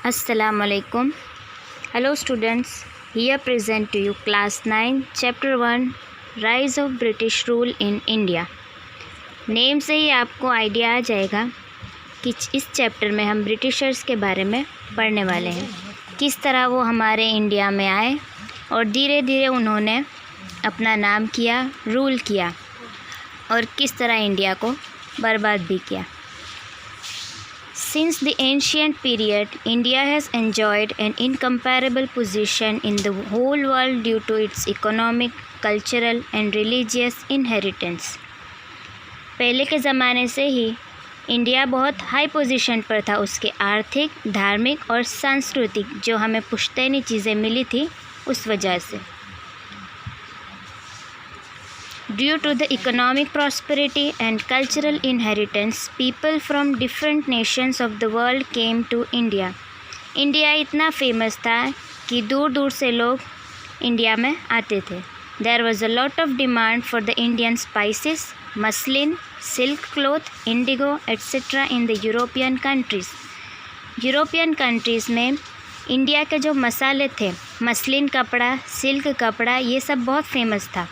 Assalamualaikum. Hello students, here present to you class 9 chapter 1 Rise of British Rule in India. Name से ही आपको idea आ जाएगा कि इस chapter में हम ब्रिटिशर्स के बारे में पढ़ने वाले हैं, किस तरह वो हमारे इंडिया में आए और धीरे धीरे उन्होंने अपना नाम किया, रूल किया और किस तरह इंडिया को बर्बाद भी किया. Since the ancient period, India has enjoyed an incomparable position in the whole world due to its economic, cultural and religious inheritance. पहले के ज़माने से ही इंडिया बहुत हाई पोजीशन पर था, उसके आर्थिक, धार्मिक और सांस्कृतिक जो हमें पुश्तैनी चीज़ें मिली थी उस वजह से. Due to the economic prosperity and cultural inheritance, people from different nations of the world came to India. India इतना फेमस था कि दूर दूर से लोग इंडिया में आते थे. There was a lot of demand for the Indian spices, muslin, silk cloth, indigo, etc. in the European countries. European countries में इंडिया के जो मसाले थे, मसलिन कपड़ा, सिल्क कपड़ा, ये सब बहुत फेमस था.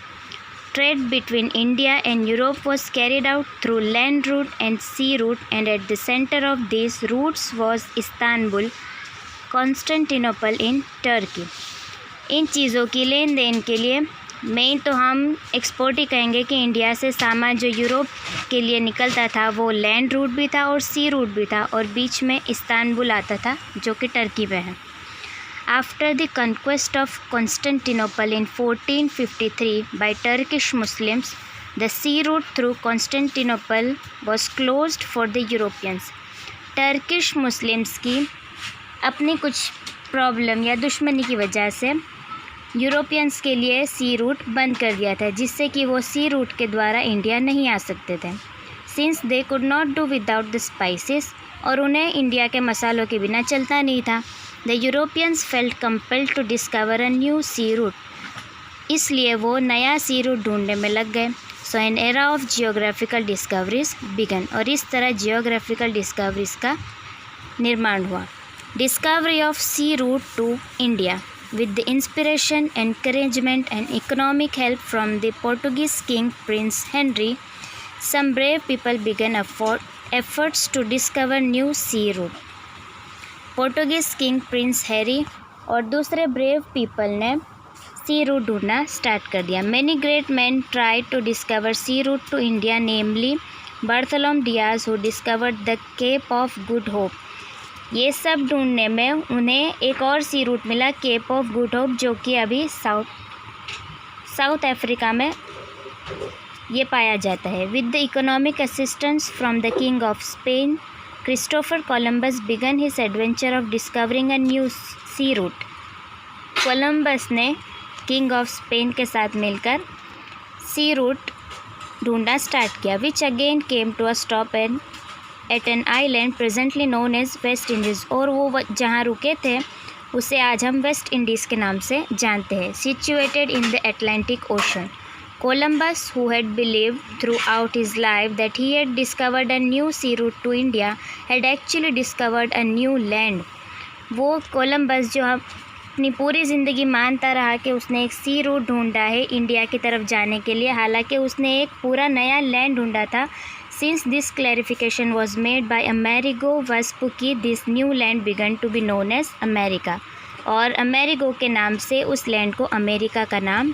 Trade between India and Europe was carried out through land route and sea route, and at the center of these routes was Istanbul, Constantinople in Turkey. इन चीज़ों की लेन देन के लिए मेन तो हम एक्सपोर्ट ही कहेंगे कि इंडिया से सामान जो यूरोप के लिए निकलता था वो लैंड रूट भी था और सी रूट भी था, और बीच में इस्तांबुल आता था जो कि टर्की में है. After the conquest of Constantinople in 1453 by Turkish Muslims, the sea route through Constantinople was closed for the Europeans. Turkish Muslims की अपनी कुछ प्रॉब्लम या दुश्मनी की वजह से यूरोपियंस के लिए सी रूट बंद कर दिया था, जिससे कि वो सी रूट के द्वारा इंडिया नहीं आ सकते थे. Since they could not do without the spices, और उन्हें इंडिया के मसालों के बिना चलता नहीं था, The Europeans felt compelled to discover a new sea route. इसलिए वो नया सी रूट ढूंढने में लग गए. So an era of geographical discoveries began. और इस तरह geographical discoveries का निर्माण हुआ. Discovery of sea route to India. With the inspiration, encouragement and economic help from the Portuguese king Prince Henry, some brave people began efforts to discover new sea route. Portuguese king Prince Harry और दूसरे brave people ने सी route ढूंढना start कर दिया. Many great man try to discover sea route to India, namely Bartholomew Dias who discovered the Cape of Good Hope. ये सब ढूंढने में उन्हें एक और सी रूट मिला, केप ऑफ गुड होप, जो कि अभी साउथ अफ्रीका में ये पाया जाता है. With the economic assistance from the king of Spain, Christopher Columbus began his adventure of discovering a new sea route. Columbus ने किंग ऑफ स्पेन के साथ मिलकर सी रूट ढूंढना स्टार्ट किया, which again came to a stop at an island presently known as West Indies. और वो जहाँ रुके थे उसे आज हम वेस्ट इंडीज़ के नाम से जानते हैं. Situated in the Atlantic ocean. Columbus, who had believed throughout his life that he had discovered a new sea route to India, had actually discovered a new land. वो कोलंबस जो अपनी पूरी ज़िंदगी मानता रहा कि उसने एक सी रूट ढूंढा है इंडिया की तरफ जाने के लिए, हालांकि उसने एक पूरा नया लैंड ढूंढा था. Since this clarification was made by Amerigo Vespucci, this new land began to be known as America. और अमेरिगो के नाम से उस लैंड को अमेरिका का नाम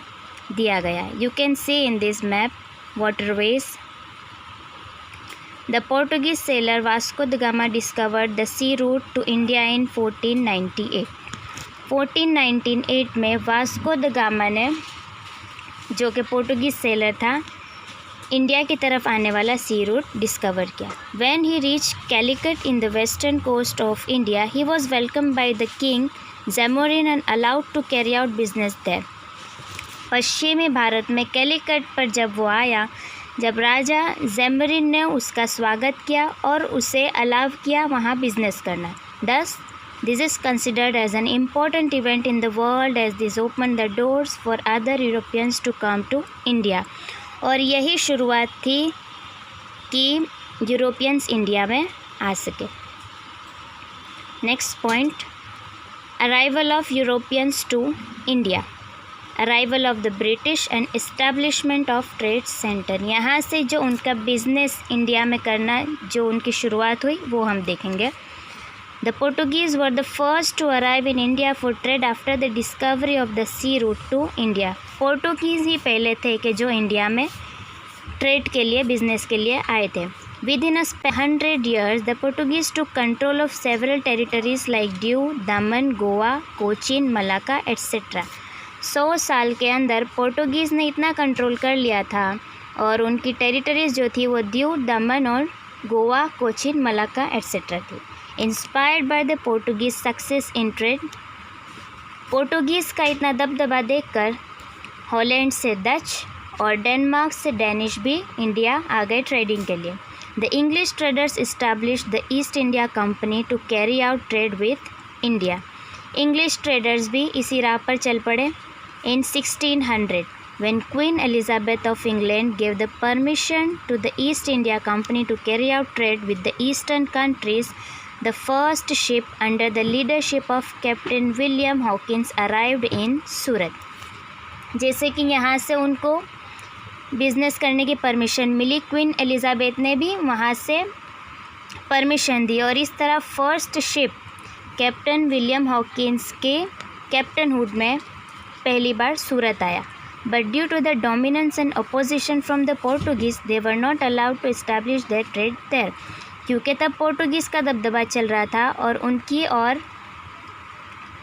दिया गया. You can see in this map waterways. The Portuguese sailor Vasco da Gama discovered the sea route to India in 1498. 1498 में वास्को द गामा ने, जो कि पोर्टुगीज़ सेलर था, इंडिया की तरफ आने वाला सी रूट डिस्कवर किया. When he reached Calicut in the western coast of India, he was welcomed by the king Zamorin and allowed to carry out business there. पश्चिमी भारत में कैलिकट पर जब वो आया, जब राजा ज़ेमरिन ने उसका स्वागत किया और उसे अलाउ किया वहाँ बिजनेस करना. Thus, this is considered as an important event in the world as this opened the doors for other Europeans to come to India. और यही शुरुआत थी कि यूरोपियंस इंडिया में आ सके. Next point, arrival of Europeans to India, arrival of the British and establishment of trade center. यहाँ से जो उनका बिजनेस इंडिया में करना जो उनकी शुरुआत हुई वो हम देखेंगे। The Portuguese were the first to arrive in India for trade after the discovery of the sea route to India. Portuguese ही पहले थे कि जो इंडिया में ट्रेड के लिए बिजनेस के लिए आए थे। Within 100 years, the Portuguese took control of several territories like Diu, Daman, Goa, Cochin, Malacca, etc. 100 साल के अंदर पोर्टुगीज़ ने इतना कंट्रोल कर लिया था और उनकी टेरिटरीज जो थी वो दीव, दमन और गोवा, कोचिन, मलाक्का एट्सेट्रा थी। Inspired by the Portuguese success in trade, Portuguese का इतना दबदबा देखकर हॉलैंड से डच और डेनमार्क से डैनिश भी इंडिया आ गए ट्रेडिंग के लिए। The English traders established the East India Company to carry out trade with India. English traders भी इसी राह पर चल पड़े। इन 1600 when Queen Elizabeth of England gave the permission to the East India Company to carry out trade with the eastern countries, the first ship under the leadership of Captain William Hawkins arrived in Surat. जैसे कि यहाँ से उनको business करने की permission मिली, queen Elizabeth ने भी वहाँ से परमिशन दी और इस तरह first ship captain William Hawkins के कैप्टनहुड में पहली बार सूरत आया। But due to the dominance and opposition from the Portuguese they were not allowed to establish their trade there. क्योंकि तब पोर्टुगीज़ का दबदबा चल रहा था और उनकी और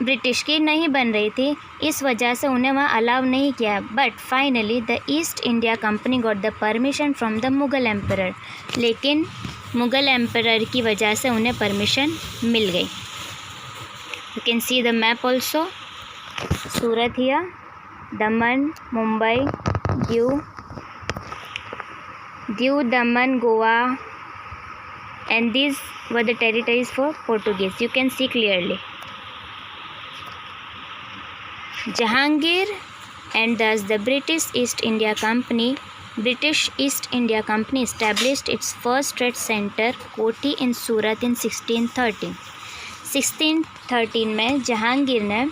ब्रिटिश की नहीं बन रही थी, इस वजह से उन्हें वहाँ अलाउ नहीं किया। But finally the East India company got the permission from the Mughal emperor, लेकिन मुग़ल एम्परर की वजह से उन्हें परमिशन मिल गई। You can see the map also, Surat here, Daman, Mumbai, Diu, Daman, Goa, and these were the territories for Portuguese. You can see clearly. Jahangir and thus the British East India Company established its first trade center, Koti in Surat in 1613. 1613 में जहांगीर ने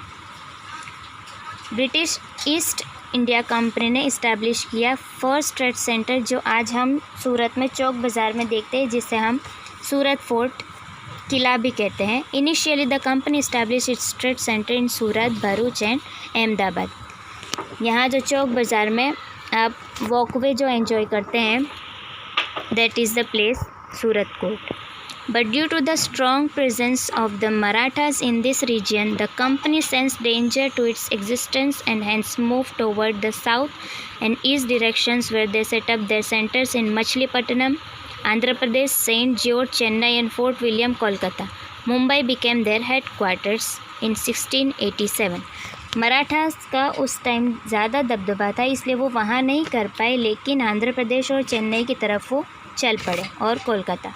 British east India company ने establish किया first trade centre, जो आज हम सूरत में चौक बाज़ार में देखते हैं, जिसे हम सूरत फोर्ट किला भी कहते हैं। Initially the company establish it's trade centre in Surat, Bharuch and Ahmedabad. यहाँ जो चौक बाज़ार में आप वॉकवे जो एंजॉय करते हैं, that is the place Surat कोट। But due to the strong presence of the Marathas in this region, the company sensed danger to its existence and hence move toward the south and east directions where they set up their centers in Machilipatnam, Andhra Pradesh, St. George, Chennai and Fort William, Kolkata. Mumbai became their headquarters in 1687. Marathas का उस time ज़्यादा दबदबा था, इसलिए वो वहाँ नहीं कर पाए, लेकिन आंध्र प्रदेश और चेन्नई की तरफ वो चल पड़े और कोलकाता,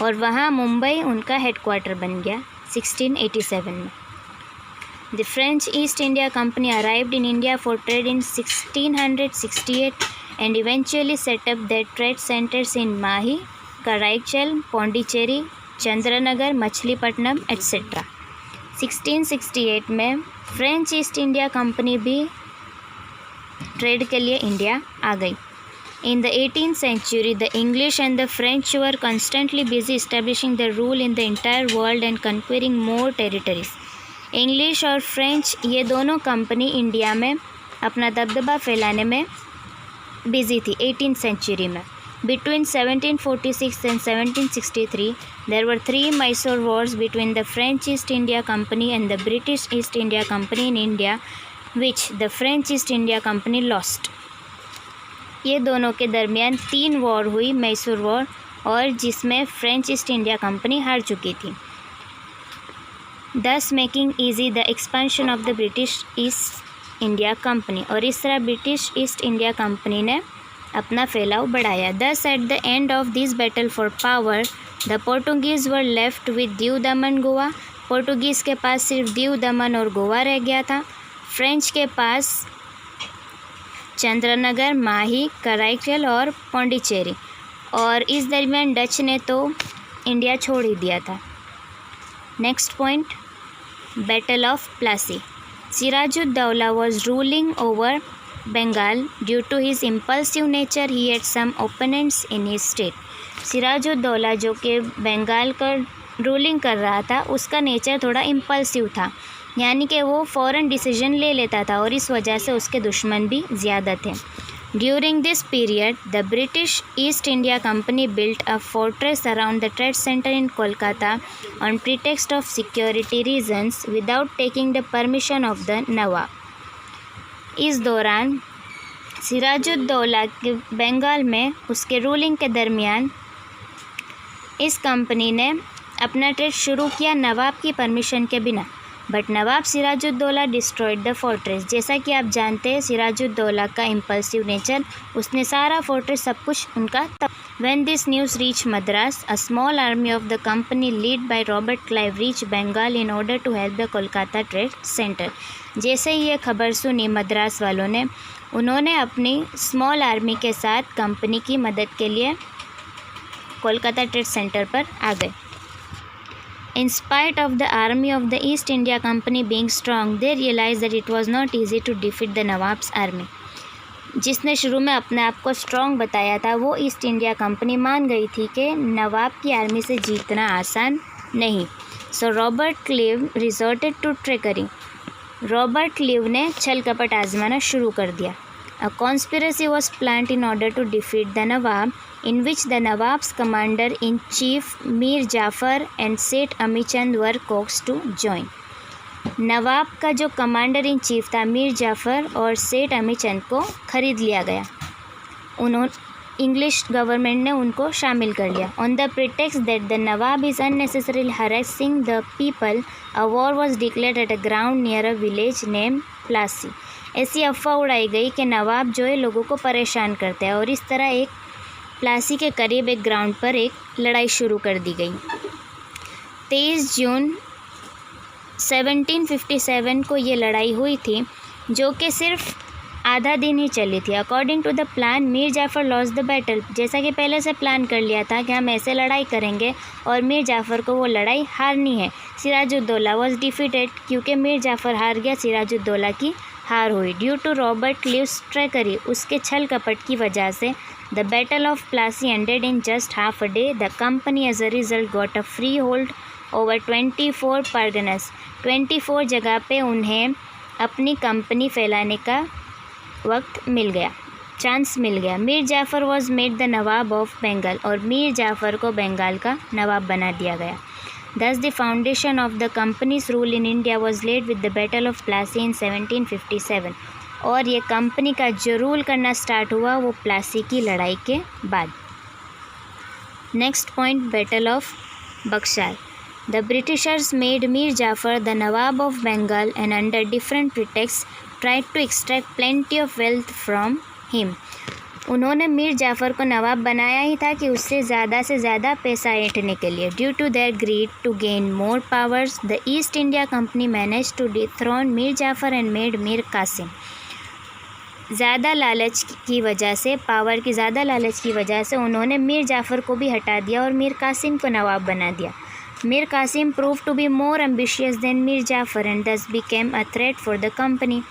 और वहाँ मुंबई उनका हेडक्वार्टर बन गया 1687 में। The French East India Company arrived in India for trade in 1668 and eventually set up their trade centers in Mahi, Karaikal, Pondicherry, Chandranagar, Machilipatnam, etc. 1668 में फ्रेंच ईस्ट इंडिया कंपनी भी ट्रेड के लिए India आ गई। In the 18th century, the English and the French were constantly busy establishing their rule in the entire world and conquering more territories. English और French ये दोनों company India में अपना दबदबा फैलाने में बिजी थी 18th सेंचुरी में। Between 1746 and 1763, there were 3 Mysore wars between the French East India Company and the British East India Company in India, which the French East India Company lost. ये दोनों के दरमियान 3 वॉर हुई, Mysore war, और जिसमें French east India company हार चुकी थी, thus making easy the expansion of the British East India company. और इस तरह ब्रिटिश ईस्ट इंडिया कंपनी ने अपना फैलाव बढ़ाया। Thus at the end of this battle for power, the Portuguese were left with Diu, Daman, Goa. Portuguese के पास सिर्फ दीव, दमन और गोवा रह गया था। फ्रेंच के पास चंद्रनगर, माही, कराईकल और पौंडीचेरी, और इस दरमियान डच ने तो इंडिया छोड़ ही दिया था। Next point, Battle of Plassey. Sirajud-Dowla was ruling over Bengal. Due to his impulsive nature, he had some opponents in his state. Sirajuddaula जो कि बंगाल का रूलिंग कर रहा था, उसका नेचर थोड़ा इम्पल्सिव था, यानी कि वो फ़ौरन डिसीजन ले लेता था और इस वजह से उसके दुश्मन भी ज़्यादा थे. During this period, the British East India Company built a fortress around the trade center in Kolkata on pretext of security reasons without taking the permission of the Nawab. इस दौरान सिराजुद्दौला के बंगाल में उसके रूलिंग के दरमियान इस कंपनी ने अपना ट्रेड शुरू किया नवाब की परमिशन के बिना. But Nawab Sirajuddaula destroyed the fortress. जैसा कि आप जानते हैं सिराजुद्दौला का इम्पल्सिव नेचर, उसने सारा फोर्ट्रेस सब कुछ उनका. When this news reached Madras, a small army of the company led by Robert Clive reached Bengal in order to help the Kolkata Trade Center. जैसे ही ये खबर सुनी मद्रास वालों ने, उन्होंने अपनी स्मॉल आर्मी के साथ कंपनी की मदद के लिए कोलकाता ट्रेड सेंटर पर आ गए. In spite of the army of the East India Company being strong, they realized that it was not easy to defeat the Nawab's army. जिसने शुरू में अपने आप को स्ट्रॉन्ग बताया था, वो ईस्ट इंडिया कंपनी मान गई थी कि नवाब की आर्मी से जीतना आसान नहीं. So Robert Clive resorted to trickery. Robert Clive ने छल कपट आजमाना शुरू कर दिया. A conspiracy was planned in order to defeat the Nawab, in which the Nawab's commander-in-chief Mir Jafar and Seth Amichand were coaxed to join. नवाब का जो commander in chief था मीर जाफ़र और सेठ अमीचंद को ख़रीद लिया गया. इंग्लिश गवर्नमेंट ने उनको शामिल कर लिया. On the pretext that the nawab is unnecessarily harassing the people, a war was declared at a ground near a village name Plassey. ऐसी अफवाह उड़ाई गई कि नवाब जो है लोगों को परेशान करता है, और इस तरह एक प्लासी के करीब एक ग्राउंड पर एक लड़ाई शुरू कर दी गई. 23 जून 1757 को ये लड़ाई हुई थी, जो कि सिर्फ आधा दिन ही चली थी. According to the plan, Mir Jafar lost the battle. जैसा कि पहले से प्लान कर लिया था कि हम ऐसे लड़ाई करेंगे और मीर जाफ़र को वो लड़ाई हारनी है. Sirajuddaulah was defeated. क्योंकि मीर जाफ़र हार गया, सिराजुद्दौला की हार हुई. Due to Robert Clive's treachery, उसके छल कपट की वजह से, the battle of Plassey ended in just half a day. The company as a result got a freehold over 24 Parganas. 24 जगह पे उन्हें अपनी कंपनी फैलाने का वक्त मिल गया, चांस मिल गया. Mir Jafar was made the nawab of Bengal. और मीर जाफ़र को बंगाल का नवाब बना दिया गया. Thus the foundation of the company's rule in India was laid with the Battle of Plassey in 1757. और ये कंपनी का जो रूल करना स्टार्ट हुआ वो प्लासी की लड़ाई के बाद. Next point, battle of Buxar. The Britishers made Mir Jafar the Nawab of Bengal and under different pretexts tried to extract plenty of wealth from him. उन्होंने मीर जाफ़र को नवाब बनाया ही था कि उससे ज़्यादा पैसा ऐंठने के लिए. Due to their greed to gain more powers, the East India Company manage to dethrone Mir Jafar and made Mir Qasim. ज़्यादा लालच की वजह से, पावर की ज़्यादा लालच की वजह से उन्होंने मीर जाफ़र को भी हटा दिया और मीर कासिम को नवाब बना दिया. Mir Qasim proved to be more ambitious than Mir Jafar and thus became a threat for the company.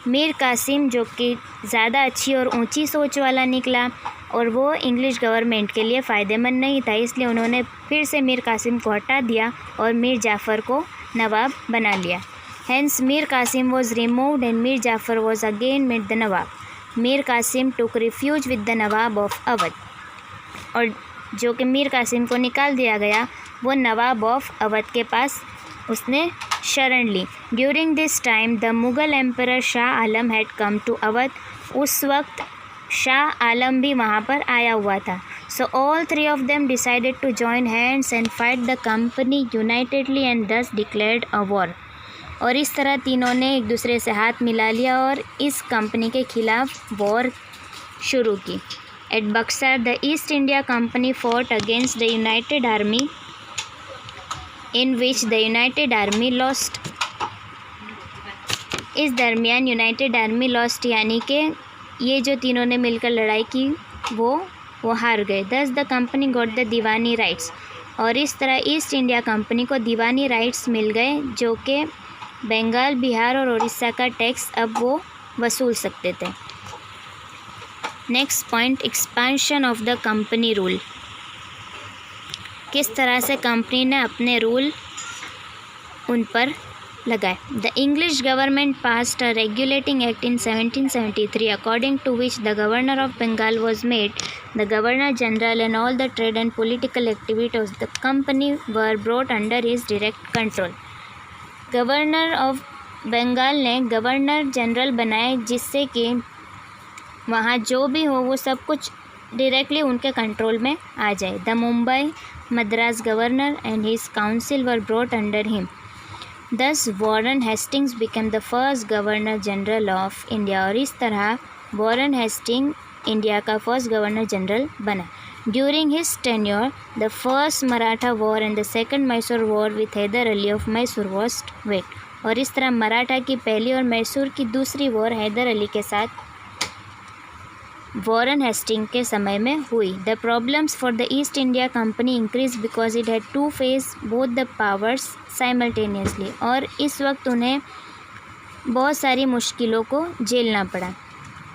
Mir Qasim जो कि ज़्यादा अच्छी और ऊंची सोच वाला निकला और वो इंग्लिश गवर्नमेंट के लिए फ़ायदेमंद नहीं था, इसलिए उन्होंने फिर से मीर कासिम को हटा दिया और मीर जाफ़र को नवाब बना लिया. Hence Mir Qasim was removed and Mir Jafar was again made the Nawab. Mir Qasim took refuge with the Nawab of Awadh. और जो कि मीर कासिम को निकाल दिया गया, वो नवाब ऑफ अवध के पास उसने शरण ली. During this time the Mughal emperor Shah Alam had come to Awadh. उस वक्त शाह आलम भी वहाँ पर आया हुआ था. So all three of them decided to join hands and fight the company unitedly and thus declared a war. और इस तरह तीनों ने एक दूसरे से हाथ मिला लिया और इस कंपनी के खिलाफ वॉर शुरू की. At Buxar the East India Company fought against the united army in which the united army lost. इस दरमियान यूनाइटेड आर्मी लॉस्ट, यानी कि ये जो तीनों ने मिलकर लड़ाई की वो हार गए. दस the company got the Deewani rights. और इस तरह ईस्ट इंडिया कंपनी को दीवानी राइट्स मिल गए जो कि बंगाल, बिहार और उड़ीसा का टैक्स अब वो वसूल सकते थे। Next point, expansion of the company rule. किस तरह से कंपनी ने अपने रूल उन पर लगाए। The English government passed a regulating act in 1773 according to which the governor of Bengal was made the governor general and all the trade and political activities of the company were brought under his direct control. Governor of Bengal ने governor general बनाए जिससे कि वहाँ जो भी हो वो सब कुछ डायरेक्टली उनके कंट्रोल में आ जाए। The Mumbai Madras governor and his council were brought under him. Thus Warren Hastings became the first governor general of India. और इस तरह वॉरेन हेस्टिंग इंडिया का फर्स्ट गवर्नर जनरल बना। During his tenure the first Maratha war and the second Mysore war with Hyder Ali of Mysore was waged. और इस तरह मराठा की पहली और मैसूर की दूसरी वॉर हैदर अली के साथ वॉरेन हेस्टिंग के समय में हुई। The problems for the East India Company increase because it had to face both the powers simultaneously. और इस वक्त उन्हें बहुत सारी मुश्किलों को झेलना पड़ा।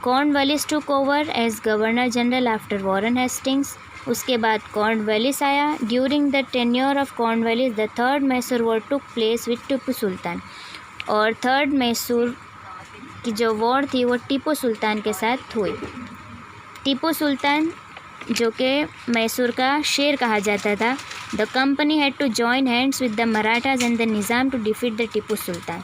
Cornwallis took over as governor general after Warren Hastings. उसके बाद कॉर्नवालिस आया। During the tenure of Cornwallis the third Mysore war took place with Tipu Sultan. और थर्ड मैसूर की जो वॉर थी वो टीपू सुल्तान के साथ हुई। टीपू सुल्तान जो कि मैसूर का शेर कहा जाता था। The company had to join hands with the Marathas and the Nizam to defeat the Tipu Sultan.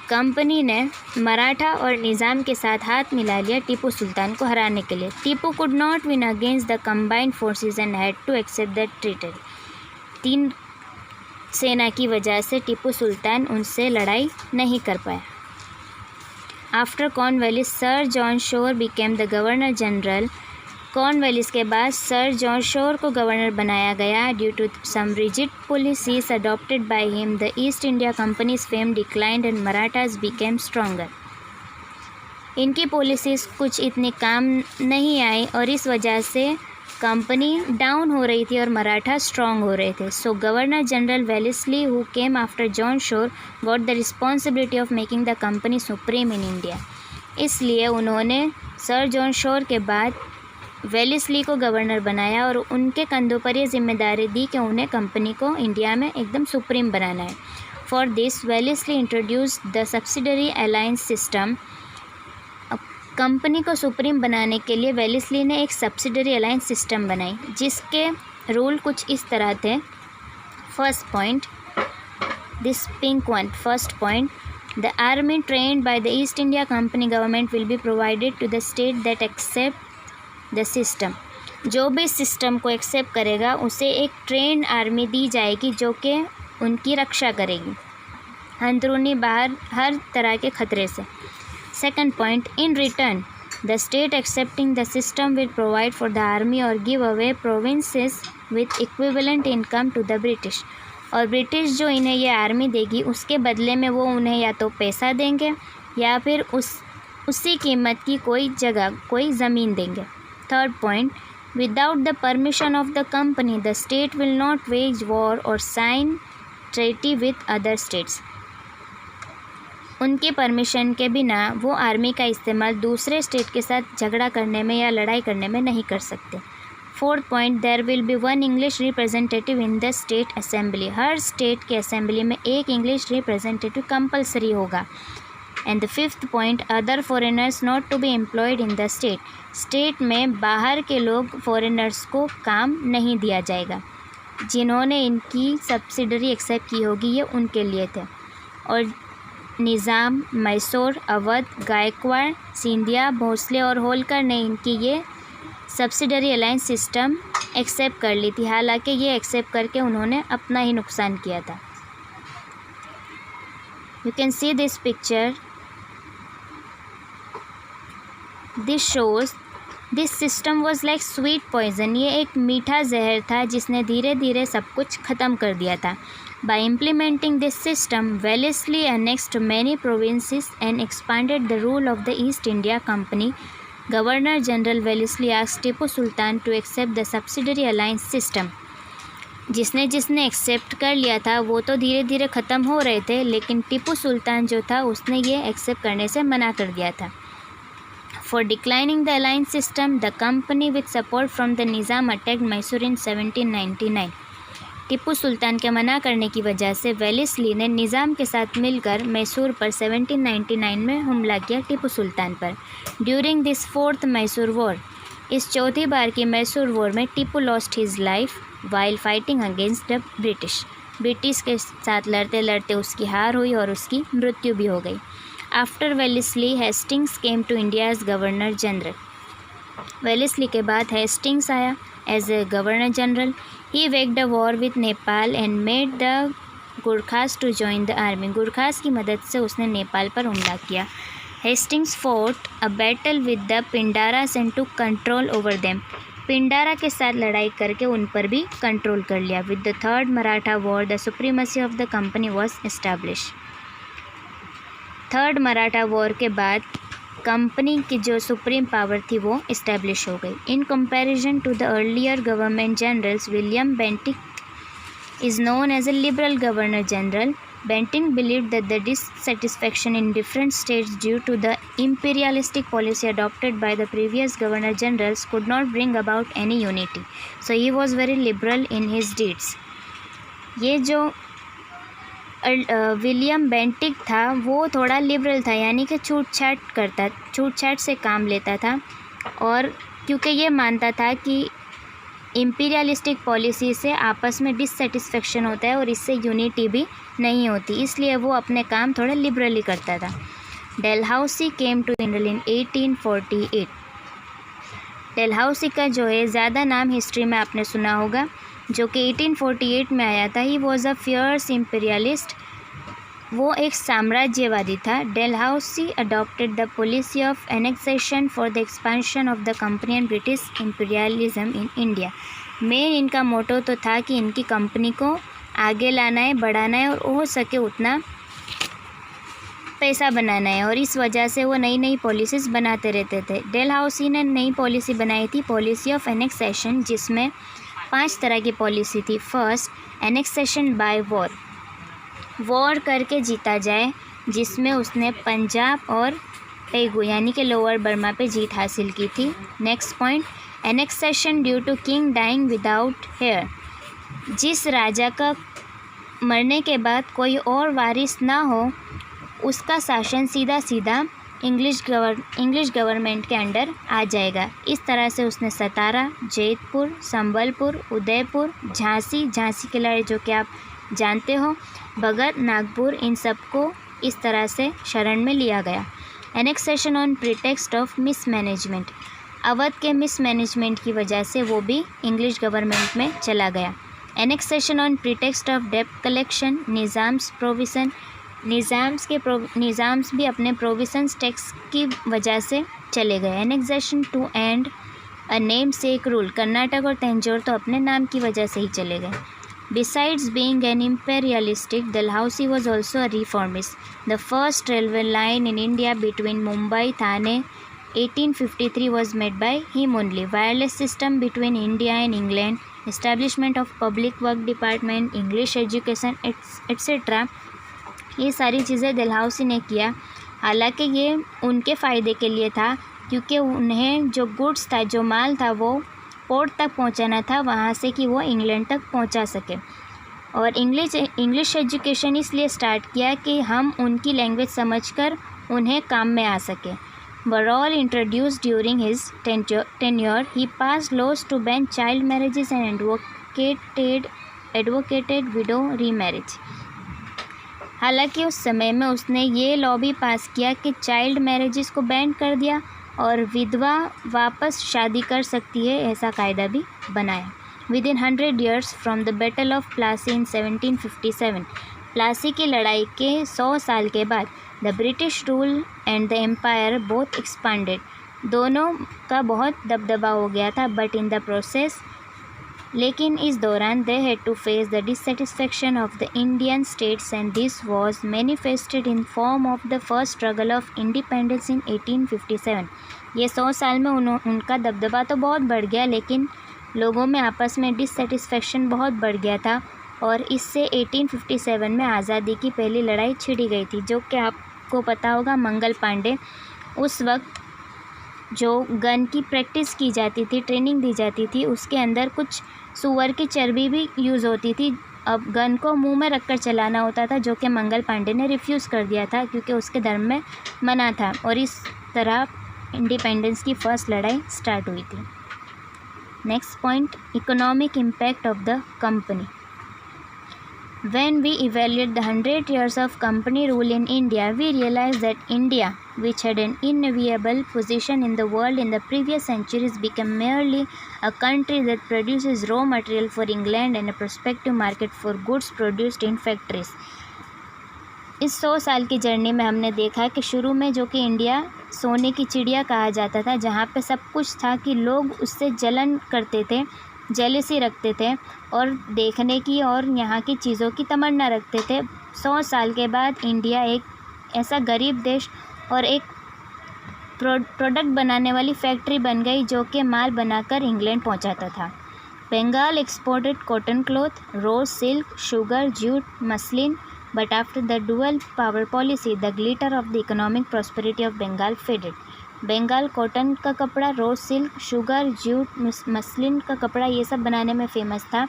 Company ने मराठा और निज़ाम के साथ हाथ मिला लिया टीपू सुल्तान को हराने के लिए। Tipu could not win against the combined forces and had to accept the treaty. तीन सेना की वजह से टीपू सुल्तान उनसे लड़ाई नहीं कर पाया। After Cornwallis sir John Shore became the governor general. Cornwallis के बाद सर जॉन शोर को गवर्नर बनाया गया। Due to some rigid policies adopted by him the East India Company's fame declined and Marathas became stronger. इनकी policies कुछ इतनी काम नहीं आई और इस वजह से कंपनी डाउन हो रही थी और मराठा स्ट्रॉन्ग हो रहे थे। So governor general Wellesley who came after John Shore got the responsibility of making the company supreme in India. इसलिए उन्होंने सर जॉन शोर के बाद वेलेस्ली को गवर्नर बनाया और उनके कंधों पर यह जिम्मेदारी दी कि उन्हें कंपनी को इंडिया में एकदम सुप्रीम बनाना है। For this Wellesley introduced the subsidiary alliance system. Company को सुप्रीम बनाने के लिए वेलेस्ली ने एक सब्सिडरी अलायंस सिस्टम बनाई जिसके रूल कुछ इस तरह थे। First point, this pink one, first point, the army trained by the East India Company government will be provided to the state that accept the system. जो भी सिस्टम को accept करेगा उसे एक ट्रेन आर्मी दी जाएगी जो कि उनकी रक्षा करेगी अंदरूनी बाहर हर तरह के खतरे से। Second point, in return, the state accepting the system will provide for the army or give away provinces with equivalent income to the British। और ब्रिटिश जो इन्हें ये आर्मी देगी उसके बदले में वो उन्हें या तो पैसा देंगे या फिर उसी कीमत की कोई जगह, कोई ज़मीन देंगे। Third point, without the permission of the company the state will not wage war or sign treaty with other states. उनकी परमिशन के बिना वो आर्मी का इस्तेमाल दूसरे स्टेट के साथ झगड़ा करने में या लड़ाई करने में नहीं कर सकते। Fourth point, there will be one English representative in the state assembly. हर स्टेट के असेंबली में एक इंग्लिश रिप्रेजेंटेटिव कंपलसरी होगा। And the fifth point, other foreigners not to be employed in the state. State में बाहर के लोग foreigners को काम नहीं दिया जाएगा। जिन्होंने इनकी सब्सिडरी एक्सेप्ट की होगी ये उनके लिए थे। और निज़ाम, मैसूर, अवध, गायकवाड़, सिंधिया, भोसले और होलकर ने इनकी ये सब्सिडरी अलायंस सिस्टम एक्सेप्ट कर ली थी। हालांकि ये एक्सेप्ट करके उन्होंने अपना ही नुकसान किया था। You can see this picture, this shows this system was like sweet poison. ये एक मीठा जहर था जिसने धीरे धीरे सब कुछ ख़त्म कर दिया था। By implementing this system, Wellesley annexed many provinces and expanded the rule of the East India Company. Governor General Wellesley asked Tipu Sultan to accept the subsidiary alliance system. जिसने जिसने एक्सेप्ट कर लिया था वो तो धीरे धीरे ख़त्म हो रहे थे, लेकिन टीपू सुल्तान जो था उसने ये एक्सेप्ट करने से मना कर दिया था। For declining the alliance system, the company with support from the Nizam attacked Mysore in 1799. Tipu Sultan के मना करने की वजह से वेलेस्ली ने निज़ाम के साथ मिलकर मैसूर पर 1799 में हमला किया टीपू सुल्तान पर। During this fourth Mysore war, इस चौथी बार की मैसूर वॉर में Tipu lost his life while fighting against the British के साथ लड़ते लड़ते उसकी हार हुई और उसकी मृत्यु भी हो गई। After Wellesley, Hastings came to India as governor general. Wellesley के बाद हेस्टिंग्स आया as a governor general. He waged a war with Nepal and made the Gurkhas to join the army. Gurkhas की मदद से उसने नेपाल पर हमला किया। Hastings fought a battle with the Pindaras and to control over them. Pindara के साथ लड़ाई करके उन पर भी कंट्रोल कर लिया। With the third Maratha war, the supremacy of the company was establish. Third Maratha war के बाद कंपनी की जो सुप्रीम पावर थी वो इस्टेब्लिश हो गई। In comparison to the earlier government generals, William Bentinck is known as a liberal governor general. Bentinck believed that the dissatisfaction in different states due to the imperialistic policy adopted by the previous governor generals could not bring about any unity. So he was very liberal in his deeds. ये जो William Bentinck था वो थोड़ा liberal था, यानी कि छूट छाट से काम लेता था, और क्योंकि ये मानता था कि इम्पीरियलिस्टिक पॉलिसी से आपस में डिससेटिस्फेक्शन होता है और इससे यूनिटी भी नहीं होती, इसलिए वो अपने काम थोड़ा लिबरली करता था. Dalhousie came to India in 1848. Dalhousie का जो है ज़्यादा नाम हिस्ट्री में आपने सुना होगा, जो कि 1848 में आया था. He was a fierce imperialist. वो एक साम्राज्यवादी था. Dalhousie adopted the policy of annexation for the expansion of the company and British imperialism in India. Main इनका मोटो तो था कि इनकी कंपनी को आगे लाना है, बढ़ाना है और हो सके उतना पैसा बनाना है, और इस वजह से वो नई नई पॉलिसीज़ बनाते रहते थे. डेलहाउसी ने नई पॉलिसी बनाई थी, पॉलिसी ऑफ एनेक्सेशन, जिसमें 5 तरह की पॉलिसी थी. First, annexation by war. War करके जीता जाए, जिसमें उसने पंजाब और पेगू यानी कि लोअर बर्मा पे जीत हासिल की थी. Next point, annexation due to king dying without heir. जिस राजा का मरने के बाद कोई और वारिस ना हो, उसका शासन सीधा सीधा इंग्लिश गवर्नमेंट के अंडर आ जाएगा. इस तरह से उसने सतारा, जैतपुर, संबलपुर, उदयपुर, झांसी के लड़ाई जो कि आप जानते हो, भगत, नागपुर, इन सबको इस तरह से शरण में लिया गया. Annexation on pretext of mismanagement. Awadh के मिसमैनेजमेंट की वजह से वो भी इंग्लिश गवर्नमेंट में चला गया. एनेक्सेशन ऑन प्रीटेक्स्ट ऑफ डेप्ट कलेक्शन. निज़ाम्स भी अपने प्रोविजंस टैक्स की वजह से चले गए. Annexation to end a namesake rule. Karnataka और तंजौर तो अपने नाम की वजह से ही चले गए. Besides being an imperialistic, Dalhousie was also a reformist. The first railway line in India between Mumbai, Thane, 1853 was made by him only. Wireless system between India and England, establishment of public work department, English education, etc. ये सारी चीज़ें Dalhousie ने किया. हालांकि ये उनके फ़ायदे के लिए था, क्योंकि उन्हें जो गुड्स था, जो माल था, वो पोर्ट तक पहुंचाना था, वहाँ से कि वो इंग्लैंड तक पहुंचा सके. और इंग्लिश एजुकेशन इसलिए स्टार्ट किया कि हम उनकी लैंग्वेज समझकर उन्हें काम में आ सके. Were all introduced during his tenure. He passed laws to ban child marriages and advocated widow remarriage. हालांकि उस समय में उसने ये लॉ भी पास किया कि चाइल्ड मैरिजेस को बैन कर दिया और विधवा वापस शादी कर सकती है, ऐसा कायदा भी बनाया. Within 100 years from the battle of Plassey in 1757. Plassey की लड़ाई के 100 साल के बाद the British rule and the empire both expanded. दोनों का बहुत दबदबा हो गया था, बट इन द प्रोसेस, लेकिन इस दौरान they had to face the dissatisfaction of the Indian states and this was manifested in form of the first struggle of independence in 1857. ये 100 साल में उनका दबदबा तो बहुत बढ़ गया, लेकिन लोगों में आपस में डिससेटिस्फेक्शन बहुत बढ़ गया था और इससे 1857 में आज़ादी की पहली लड़ाई छिड़ी गई थी, जो कि आपको पता होगा मंगल पांडे। उस वक्त जो गन की प्रैक्टिस की जाती थी, ट्रेनिंग दी जाती थी, उसके अंदर कुछ सूअर की चर्बी भी यूज़ होती थी। अब गन को मुंह में रखकर चलाना होता था, जो कि मंगल पांडे ने रिफ्यूज़ कर दिया था क्योंकि उसके धर्म में मना था, और इस तरह इंडिपेंडेंस की फर्स्ट लड़ाई स्टार्ट हुई थी। Next point, economic impact of the company. When we evaluate the 100 years of company rule in India, we realize that India, which had an enviable position in the world in the previous centuries, became merely a country that produces raw material for England and a prospective market for goods produced in factories. इस 100 साल की journey में हमने देखा कि शुरू में जो कि इंडिया सोने की चिड़िया कहा जाता था, जहाँ पे सब कुछ था कि लोग उससे जलन करते थे, जेलसी रखते थे और देखने की और यहाँ की चीज़ों की तमन्ना रखते थे। 100 साल के बाद इंडिया एक ऐसा गरीब देश और एक प्रोडक्ट बनाने वाली फैक्ट्री बन गई जो कि माल बनाकर इंग्लैंड पहुँचाता था। Bengal exported cotton cloth, raw silk, sugar, jute, muslin, but after the dual power policy, the glitter of the economic prosperity of Bengal faded. Bengal cotton का कपड़ा, raw silk, sugar, jute, muslin का कपड़ा ये सब बनाने में फेमस था,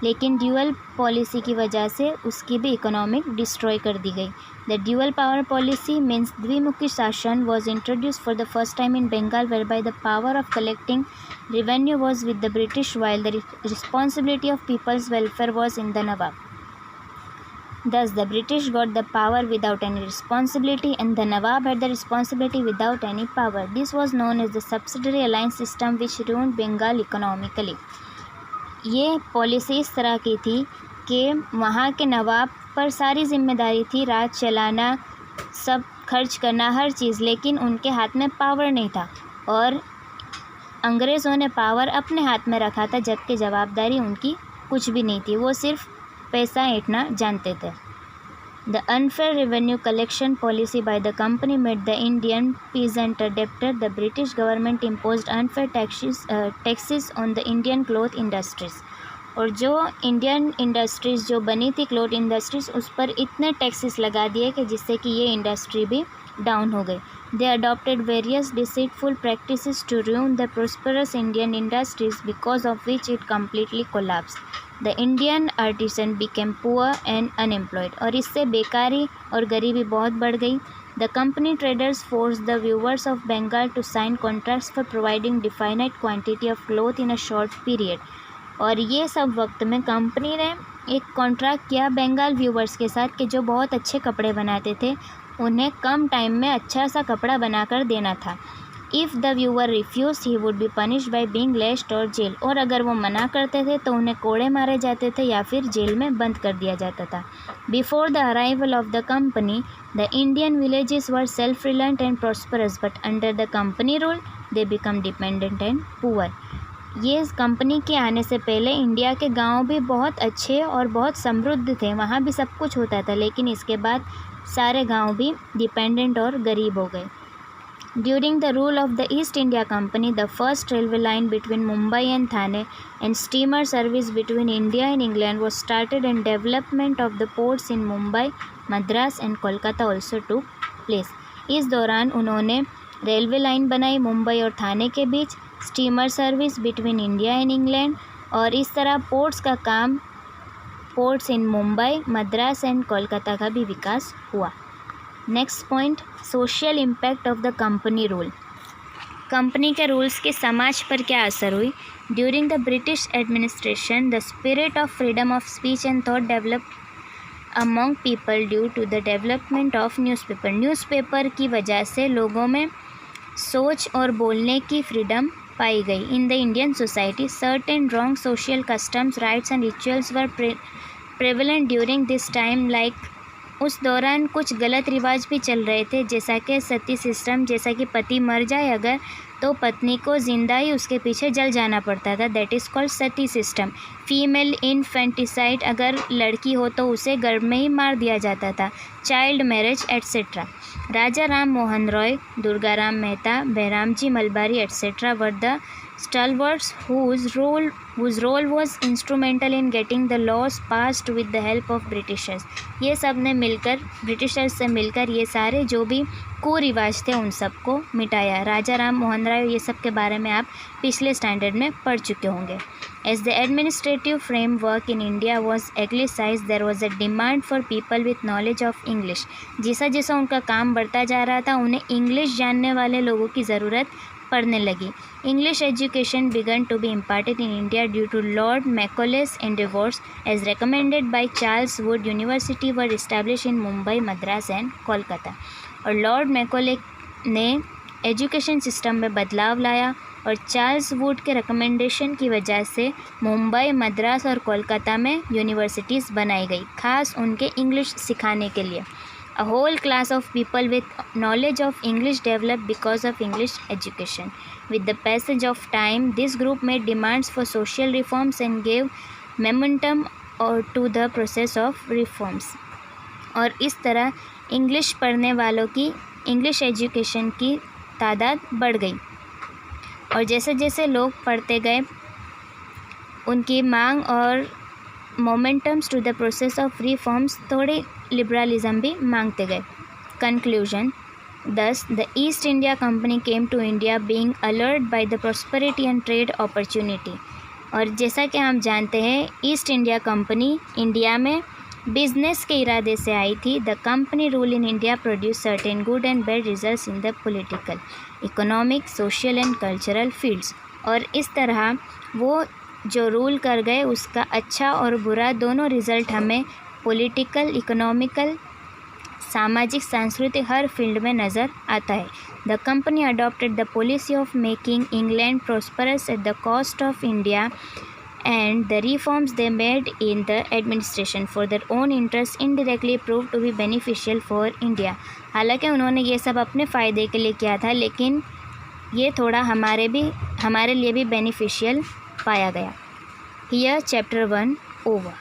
लेकिन ड्यूअल पॉलिसी की वजह से उसकी भी इकोनॉमिक डिस्ट्रॉय कर दी गई। The dual power policy means द्विमुखी शासन was introduce for the first time in Bengal, where by the power of collecting revenue was with the British while the responsibility of people's welfare was in the Nawab. Thus, the British got the power without any responsibility and the Nawab had the responsibility without any power. This was known as the subsidiary alliance system which ruined Bengal economically. ये policy इस तरह की थी कि वहाँ के नवाब पर सारी जिम्मेदारी थी, राज चलाना, सब खर्च करना, हर चीज़, लेकिन उनके हाथ में पावर नहीं था और अंग्रेज़ों ने पावर अपने हाथ में रखा था, जबकि जवाबदारी उनकी कुछ भी नहीं थी, वो सिर्फ पैसा ऐंठना जानते थे। The unfair revenue collection policy by the company made the Indian peasant debtor. The British government imposed unfair taxes on the Indian cloth industries. और जो इंडियन इंडस्ट्रीज़ जो बनी थी, क्लॉथ इंडस्ट्रीज़, उस पर इतने टैक्सेस लगा दिए कि जिससे कि ये इंडस्ट्री भी डाउन हो गई। They adopted various deceitful practices to ruin the prosperous Indian industries, because of which it completely collapsed. The Indian artisan became poor and unemployed. और इससे बेकारी और गरीबी बहुत बढ़ गई। The company traders forced the weavers of Bengal to sign contracts for providing definite quantity of cloth in a short period. और ये सब वक्त में कंपनी ने एक कॉन्ट्रैक्ट किया बंगाल व्यूवर्स के साथ कि जो बहुत अच्छे कपड़े बनाते थे उन्हें कम टाइम में अच्छा सा कपड़ा बनाकर देना था। If the weaver refuse he would be punish by being lashed और जेल। और अगर वो मना करते थे तो उन्हें कोड़े मारे जाते थे या फिर जेल में बंद कर दिया जाता था। Before the arrival of the company the Indian villages were self reliant and prosperous, but under the company rule they become dependent and poor. ये कंपनी के आने से पहले इंडिया के गांव भी बहुत अच्छे और बहुत समृद्ध थे, वहाँ भी सब कुछ होता था, लेकिन इसके बाद सारे गांव भी डिपेंडेंट और गरीब हो गए। During the rule of the East India company, the first railway line between Mumbai and Thane and steamer service between India and England was started and development of the ports in Mumbai, Madras and Kolkata also took place. इस दौरान उन्होंने railway line बनाई मुंबई और थाने के बीच, steamer service between India and England, और इस तरह पोर्ट्स का काम, ports in Mumbai, Madras and Kolkata का भी विकास हुआ। Next point, social impact of the company rule. Company के रूल्स के समाज पर क्या असर हुई? During the British administration the spirit of freedom of speech and thought developed among people due to the development of newspaper. Newspaper की वजह से लोगों में सोच और बोलने की फ्रीडम पाई गई। In the Indian society certain wrong social customs, rights and rituals were prevalent during this time, like उस दौरान कुछ गलत रिवाज भी चल रहे थे, जैसा कि सती सिस्टम, जैसा कि पति मर जाए अगर तो पत्नी को जिंदा ही उसके पीछे जल जाना पड़ता था, that is called Sati system. Female infanticide, अगर लड़की हो तो उसे गर्भ में ही मार दिया जाता था, child marriage etcetera. Raja Ram Mohan Roy, Durgaram Mehta, Behramji Malabari etcetera were the stalwarts whose role was instrumental in getting the laws passed with the help of Britishers. ये सब ने मिलकर ब्रिटिशर्स से मिलकर ये सारे जो भी कुरिवाज थे उन सबको मिटाया. राजा राम मोहन राय ये सब के बारे में आप पिछले स्टैंडर्ड में पढ़ चुके होंगे. As the administrative framework in India was anglicized, there was a demand for people with knowledge of English. जैसा जैसा उनका काम बढ़ता जा रहा था उन्हें इंग्लिश जानने वाले लोगों की ज़रूरत पड़ने लगी. English education began to be imparted in India due to Lord Macaulay's endeavours, as recommended by Charles Wood. University were established in Mumbai, Madras and Kolkata. और लॉर्ड मैकॉले ने एजुकेशन सिस्टम में बदलाव लाया और चार्ल्स वुड के recommendation की वजह से मुंबई, मद्रास और कोलकाता में यूनिवर्सिटीज़ बनाई गई, खास उनके इंग्लिश सिखाने के लिए. A whole class of people with knowledge of English developed because of English education. With the passage of time, this group made demands for social reforms and gave momentum to the process of reforms. और इस तरह English पढ़ने वालों की English education की तादाद बढ़ गई और जैसे जैसे लोग पढ़ते गए उनकी मांग और momentums to the process of reforms थोड़ी लिबरलिज्म भी मांगते गए. Conclusion. Thus, the East India Company came to India being allured by the prosperity and trade opportunity. और जैसा कि हम जानते हैं ईस्ट इंडिया कंपनी इंडिया में बिजनेस के इरादे से आई थी. The company rule in India produce certain good and bad results in the political, economic, social and cultural fields. और इस तरह वो जो रूल कर गए उसका अच्छा और बुरा दोनों रिज़ल्ट हमें पॉलिटिकल, इकोनॉमिकल, सामाजिक, सांस्कृतिक हर फील्ड में नज़र आता है. The company adopted the policy of making England prosperous at the cost of India and the reforms they made in the administration for their own interests indirectly proved to be beneficial for India. हालांकि उन्होंने ये सब अपने फ़ायदे के लिए किया था लेकिन ये थोड़ा हमारे लिए भी बेनिफिशियल पाया गया. Here chapter 1 over.